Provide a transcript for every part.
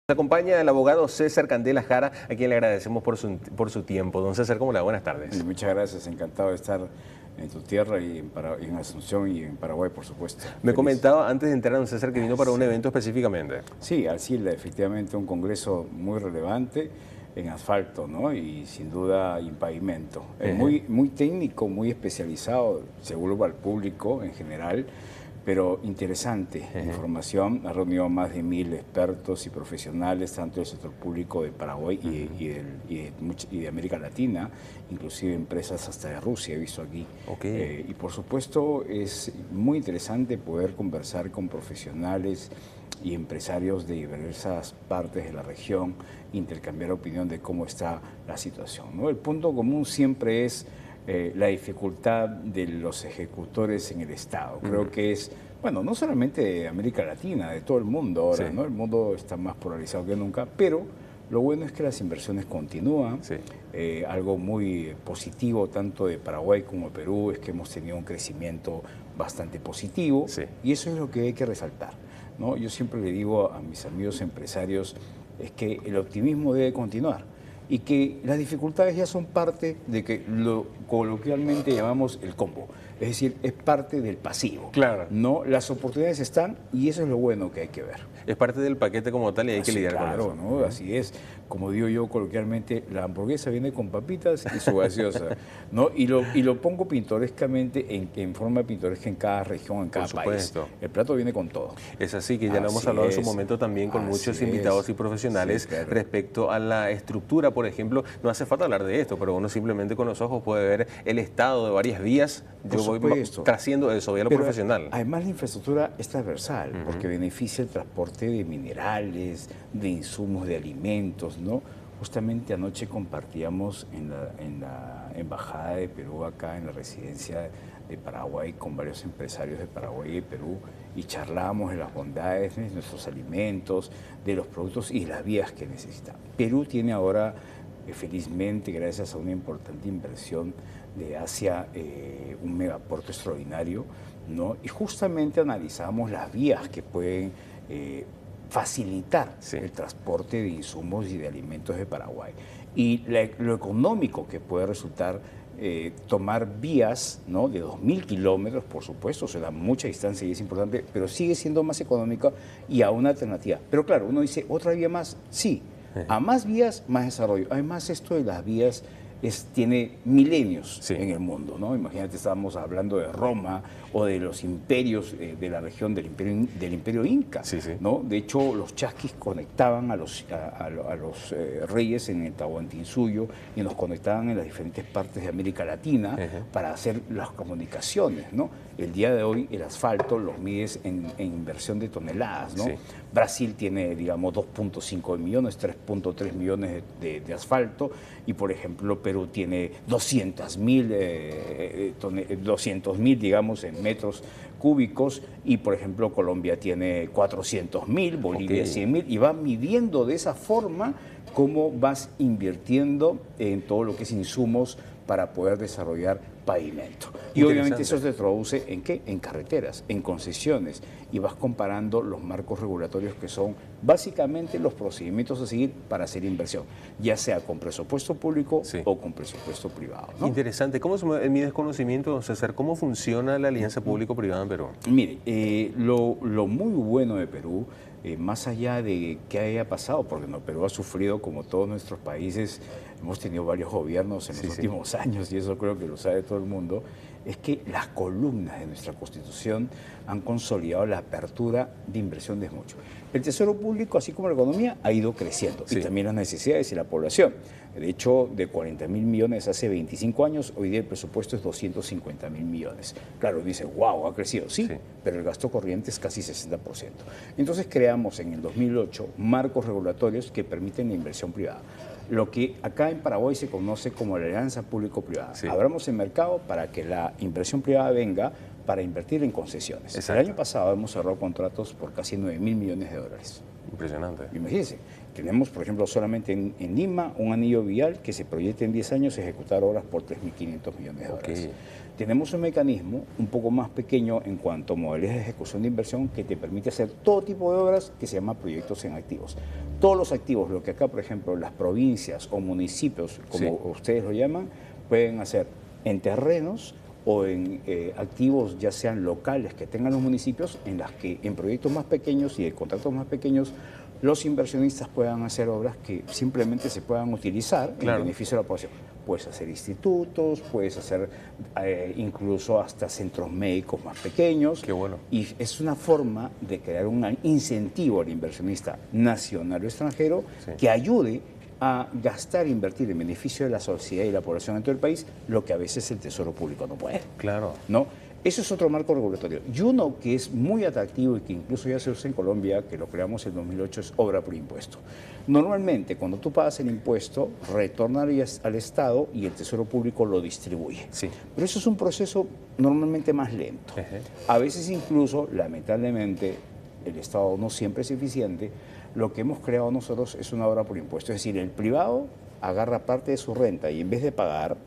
Nos acompaña el abogado César Candela Jara, a quien le agradecemos por su tiempo. Don César, ¿cómo le va? Buenas tardes. Muchas gracias, encantado de estar en tu tierra y en Asunción y en Paraguay, por supuesto. Me Feliz. comentaba antes de entrar, don César, que vino para un evento específicamente. Sí, Arcila, efectivamente un congreso muy relevante en asfalto, ¿no? Y sin duda en pavimento. Muy técnico, muy especializado, seguro al público en general, pero interesante información. Ha reunido a más de 1000 expertos y profesionales, tanto del sector público de Paraguay y de América Latina, inclusive empresas hasta de Rusia, he visto aquí. Y por supuesto es muy interesante poder conversar con profesionales y empresarios de diversas partes de la región, intercambiar opinión de cómo está la situación, ¿no? El punto común siempre es la dificultad de los ejecutores en el Estado. Creo que es, bueno, no solamente de América Latina, de todo el mundo ahora, ¿no? El mundo está más polarizado que nunca, pero lo bueno es que las inversiones continúan. Algo muy positivo tanto de Paraguay como de Perú es que hemos tenido un crecimiento bastante positivo y eso es lo que hay que resaltar, ¿no? Yo siempre le digo a mis amigos empresarios es que el optimismo debe continuar y que las dificultades ya son parte de que lo coloquialmente llamamos el combo, es decir, es parte del pasivo. Claro. ¿No? Las oportunidades están y eso es lo bueno que hay que ver. Es parte del paquete como tal y hay que lidiar con eso. ¿No? Así es. Como digo yo coloquialmente, la hamburguesa viene con papitas y su gaseosa, ¿no? Y lo pongo pintorescamente, en forma pintoresca en cada región, en cada país. El plato viene con todo. Es así, que ya lo hemos hablado en su momento también con muchos invitados y profesionales respecto a la estructura, por ejemplo. No hace falta hablar de esto, pero uno simplemente con los ojos puede ver el estado de varias vías. Yo voy trasciendo eso, voy a lo profesional. Además, la infraestructura es transversal, porque beneficia el transporte de minerales, de insumos, de alimentos, ¿no? Justamente anoche compartíamos en la Embajada de Perú, acá en la residencia de Paraguay, con varios empresarios de Paraguay y Perú, y charlábamos de las bondades de nuestros alimentos, de los productos y de las vías que necesita. Perú tiene ahora, felizmente, gracias a una importante inversión de Asia, un megapuerto extraordinario, ¿no? Y justamente analizamos las vías que pueden facilitar el transporte de insumos y de alimentos de Paraguay. Y lo económico que puede resultar tomar vías, ¿no? De 2000 kilómetros, por supuesto, se da mucha distancia y es importante, pero sigue siendo más económica y a una alternativa. Pero claro, uno dice, ¿otra vía más? Sí, a más vías, más desarrollo. Además, esto de las vías tiene milenios en el mundo, ¿no? Imagínate, estábamos hablando de Roma o de los imperios de la región del imperio Inca, ¿no? De hecho, los chasquis conectaban a los reyes en el Tahuantinsuyo y nos conectaban en las diferentes partes de América Latina para hacer las comunicaciones, ¿no? El día de hoy el asfalto los mides en inversión de toneladas, ¿no? Brasil tiene, digamos, 2.5 millones, 3.3 millones de asfalto y, por ejemplo, Perú tiene 200.000, digamos, en metros cúbicos y, por ejemplo, Colombia tiene 400.000, Bolivia 100.000 y va midiendo de esa forma cómo vas invirtiendo en todo lo que es insumos para poder desarrollar pavimento. Y obviamente eso se traduce en ¿qué? En carreteras, en concesiones, y vas comparando los marcos regulatorios que son básicamente los procedimientos a seguir para hacer inversión, ya sea con presupuesto público o con presupuesto privado, ¿no? Interesante. ¿Cómo en mi desconocimiento, don César, cómo funciona la alianza público-privada en Perú? Mire, lo muy bueno de Perú, más allá de qué haya pasado, porque Perú ha sufrido, como todos nuestros países, hemos tenido varios gobiernos en los últimos años, y eso creo que lo sabe todo el mundo, es que las columnas de nuestra Constitución han consolidado la apertura de inversión de mucho. El Tesoro Público, así como la economía, ha ido creciendo, y también las necesidades y la población. De hecho, de 40.000 millones hace 25 años, hoy día el presupuesto es 250.000 millones. Claro, dice, wow, ha crecido, pero el gasto corriente es casi 60%. Entonces creamos en el 2008 marcos regulatorios que permiten la inversión privada. Lo que acá en Paraguay se conoce como la alianza público-privada. Abramos el mercado para que la inversión privada venga para invertir en concesiones. El año pasado hemos cerrado contratos por casi 9.000 millones de dólares. Impresionante. Imagínense, tenemos, por ejemplo, solamente en Lima, un anillo vial que se proyecta en 10 años ejecutar obras por 3.500 millones de dólares. Tenemos un mecanismo un poco más pequeño en cuanto a modalidades de ejecución de inversión que te permite hacer todo tipo de obras que se llama proyectos en activos. Todos los activos, lo que acá, por ejemplo, las provincias o municipios, como ustedes lo llaman, pueden hacer en terrenos o en activos ya sean locales que tengan los municipios, en las que en proyectos más pequeños y de contratos más pequeños los inversionistas puedan hacer obras que simplemente se puedan utilizar en beneficio de la población. Puedes hacer institutos, puedes hacer incluso hasta centros médicos más pequeños. Qué bueno. Y es una forma de crear un incentivo al inversionista nacional o extranjero que ayude a gastar e invertir en beneficio de la sociedad y la población en todo el país, lo que a veces el Tesoro Público no puede. Claro. ¿No? Eso es otro marco regulatorio. Y uno que es muy atractivo y que incluso ya se usa en Colombia, que lo creamos en 2008, es obra por impuesto. Normalmente, cuando tú pagas el impuesto, retornarías al Estado y el Tesoro Público lo distribuye. Sí. Pero eso es un proceso normalmente más lento. A veces incluso, lamentablemente, el Estado no siempre es eficiente. Lo que hemos creado nosotros es una obra por impuesto. Es decir, el privado agarra parte de su renta y en vez de pagar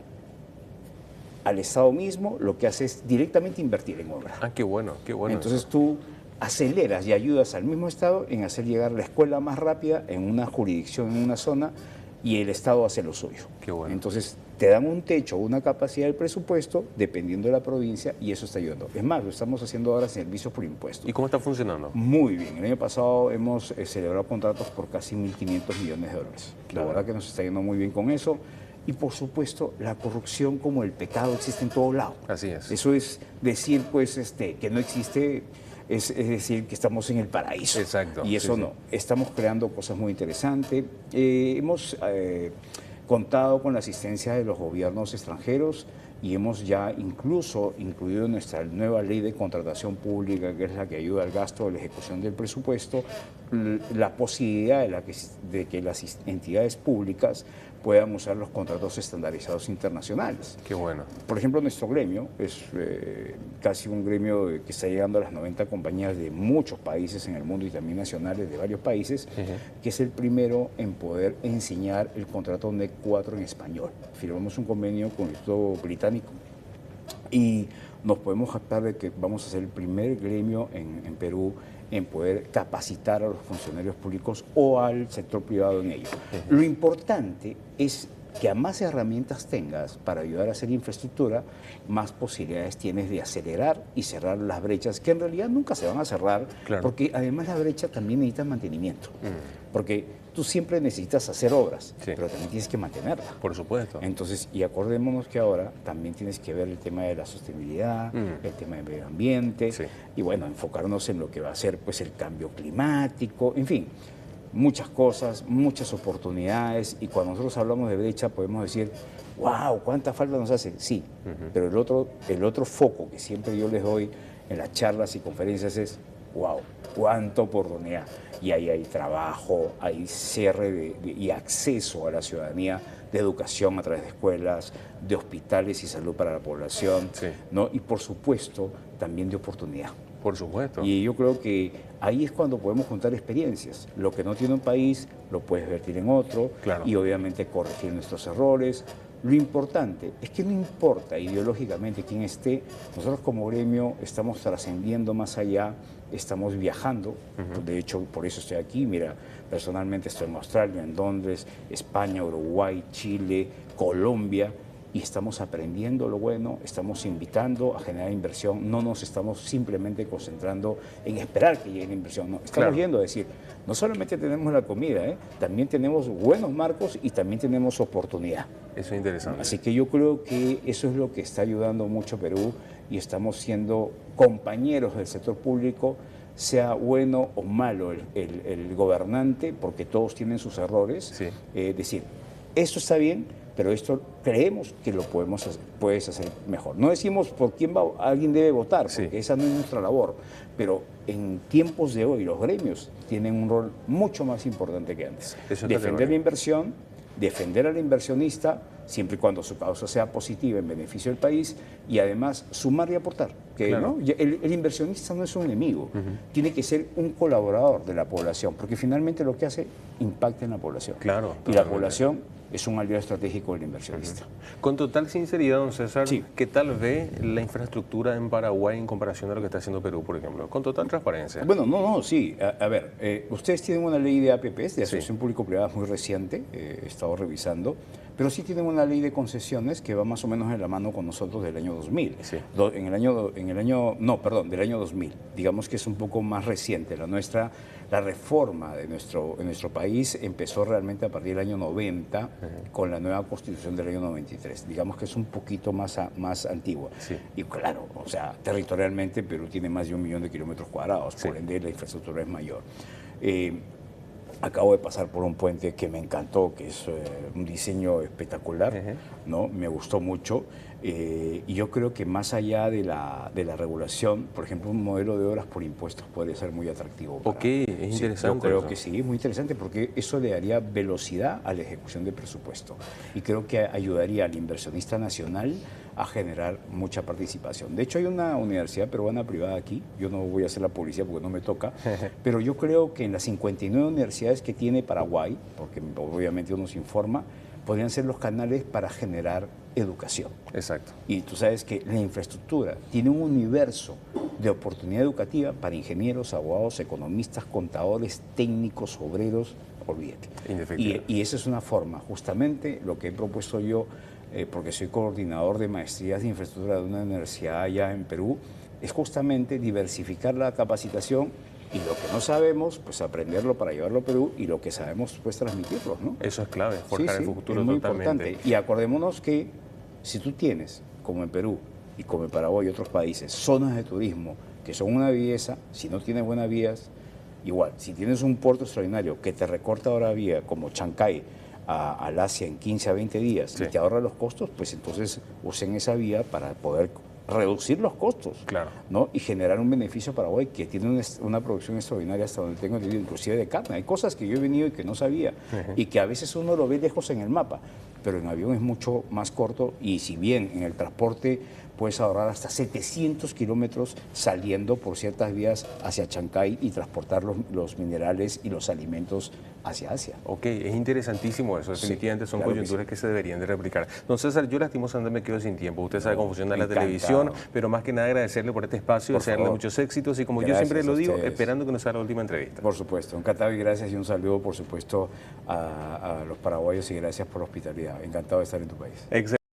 al Estado mismo, lo que hace es directamente invertir en obra. Ah, qué bueno, qué bueno. Entonces tú aceleras y ayudas al mismo Estado en hacer llegar la escuela más rápida en una jurisdicción, en una zona, y el Estado hace lo suyo. Qué bueno. Entonces te dan un techo, una capacidad del presupuesto, dependiendo de la provincia, y eso está ayudando. Es más, lo estamos haciendo ahora servicios por impuestos. ¿Y cómo está funcionando? Muy bien. El año pasado hemos celebrado contratos por casi 1.500 millones de dólares. La verdad que nos está yendo muy bien con eso. Y por supuesto, la corrupción como el pecado existe en todo lado. Así es. Eso es decir, pues, que no existe, es decir, que estamos en el paraíso. Exacto. Y eso no. Estamos creando cosas muy interesantes. Hemos contado con la asistencia de los gobiernos extranjeros y hemos ya incluso incluido en nuestra nueva ley de contratación pública, que es la que ayuda al gasto de la ejecución del presupuesto, la posibilidad de que las entidades públicas puedan usar los contratos estandarizados internacionales. Qué bueno. Por ejemplo, nuestro gremio es casi un gremio que está llegando a las 90 compañías de muchos países en el mundo y también nacionales de varios países, que es el primero en poder enseñar el contrato NEC 4 en español. Firmamos un convenio con el Instituto Británico y nos podemos jactar de que vamos a ser el primer gremio en Perú en poder capacitar a los funcionarios públicos o al sector privado en ello. Lo importante es que a más herramientas tengas para ayudar a hacer infraestructura, más posibilidades tienes de acelerar y cerrar las brechas, que en realidad nunca se van a cerrar, porque además la brecha también necesita mantenimiento, porque tú siempre necesitas hacer obras, pero también tienes que mantenerla. Por supuesto. Entonces, y acordémonos que ahora también tienes que ver el tema de la sostenibilidad, el tema del medio ambiente, y bueno, enfocarnos en lo que va a ser pues el cambio climático, en fin, muchas cosas, muchas oportunidades, y cuando nosotros hablamos de brecha podemos decir, wow, ¿cuánta falta nos hace? Sí, pero el otro foco que siempre yo les doy en las charlas y conferencias es, wow, cuánta oportunidad. Y ahí hay trabajo, hay cierre y acceso a la ciudadanía de educación a través de escuelas, de hospitales y salud para la población, ¿no? Y por supuesto también de oportunidad. Por supuesto. Y yo creo que ahí es cuando podemos juntar experiencias. Lo que no tiene un país lo puedes vertir en otro y obviamente corregir nuestros errores. Lo importante es que no importa ideológicamente quién esté, nosotros como gremio estamos trascendiendo más allá, estamos viajando, de hecho por eso estoy aquí, mira, personalmente estoy en Australia, en Londres, España, Uruguay, Chile, Colombia, y estamos aprendiendo lo bueno, estamos invitando a generar inversión, no nos estamos simplemente concentrando en esperar que llegue la inversión, no, estamos yendo a decir, no solamente tenemos la comida, también tenemos buenos marcos y también tenemos oportunidad. Eso es interesante. Así que yo creo que eso es lo que está ayudando mucho a Perú y estamos siendo compañeros del sector público, sea bueno o malo el gobernante, porque todos tienen sus errores, decir, esto está bien, pero esto creemos que lo puedes hacer mejor. No decimos por quién alguien debe votar, porque esa no es nuestra labor, pero en tiempos de hoy los gremios tienen un rol mucho más importante que antes. Defender la inversión, defender al inversionista siempre y cuando su causa sea positiva en beneficio del país y además sumar y aportar. Que, Claro. ¿no? El inversionista no es un enemigo, tiene que ser un colaborador de la población, porque finalmente lo que hace impacta en la población. Claro, Y la totalmente. población es un aliado estratégico del inversionista. Con total sinceridad, don César, Sí. ¿qué tal ve la infraestructura en Paraguay en comparación a lo que está haciendo Perú, por ejemplo? Con total transparencia. Bueno, sí. A ver, ustedes tienen una ley de APPs, de Asociación Público-Privada, muy reciente, he estado revisando, pero sí tienen una ley de concesiones que va más o menos en la mano con nosotros del año 2000. Sí. Del año 2000. Digamos que es un poco más reciente. La reforma de en nuestro país empezó realmente a partir del año 90 con la nueva constitución del año 93. Digamos que es un poquito más antigua. Sí. Y claro, o sea, territorialmente Perú tiene más de 1 millón de kilómetros cuadrados, Sí. por ende la infraestructura es mayor. Acabo de pasar por un puente que me encantó, que es un diseño espectacular, ¿no? Me gustó mucho. Y yo creo que más allá de la regulación, por ejemplo, un modelo de obras por impuestos podría ser muy atractivo. Ok, es interesante Yo creo eso. que sí, es muy interesante porque eso le daría velocidad a la ejecución del presupuesto y creo que ayudaría al inversionista nacional a generar mucha participación. De hecho, hay una universidad peruana privada aquí, yo no voy a hacer la publicidad porque no me toca, pero yo creo que en las 59 universidades que tiene Paraguay, porque obviamente uno se informa, podrían ser los canales para generar educación. Exacto. Y tú sabes que la infraestructura tiene un universo de oportunidad educativa para ingenieros, abogados, economistas, contadores, técnicos, obreros, olvídate. Indefectible. Y esa es una forma, justamente lo que he propuesto yo, porque soy coordinador de maestrías de infraestructura de una universidad allá en Perú, es justamente diversificar la capacitación y lo que no sabemos, pues aprenderlo para llevarlo a Perú y lo que sabemos, pues transmitirlo, ¿no? Eso es clave, forjar el futuro es muy totalmente. importante. Y acordémonos que si tú tienes, como en Perú y como en Paraguay y otros países, zonas de turismo que son una belleza, si no tienes buenas vías, igual, si tienes un puerto extraordinario que te recorta ahora vía, como Chancay, al Asia en 15 a 20 días y te ahorra los costos, pues entonces usen esa vía para poder reducir los costos, Claro. ¿no? Y generar un beneficio a Paraguay que tiene una producción extraordinaria hasta donde tengo entendido, inclusive de carne. Hay cosas que yo he venido y que no sabía y que a veces uno lo ve lejos en el mapa, pero en avión es mucho más corto y si bien en el transporte puedes ahorrar hasta 700 kilómetros saliendo por ciertas vías hacia Chancay y transportar los minerales y los alimentos hacia Asia. Ok, es interesantísimo eso, definitivamente son claro que coyunturas que se deberían de replicar. Don César, yo lastimosamente me quedo sin tiempo, usted sabe cómo funciona la encantado. televisión, pero más que nada agradecerle por este espacio, Por desearle favor. muchos éxitos y como yo Gracias siempre lo a digo, ustedes. esperando que nos haga la última entrevista. Por supuesto, encantado y gracias y un saludo por supuesto a los paraguayos y gracias por la hospitalidad. Encantado de estar en tu país. Excelente.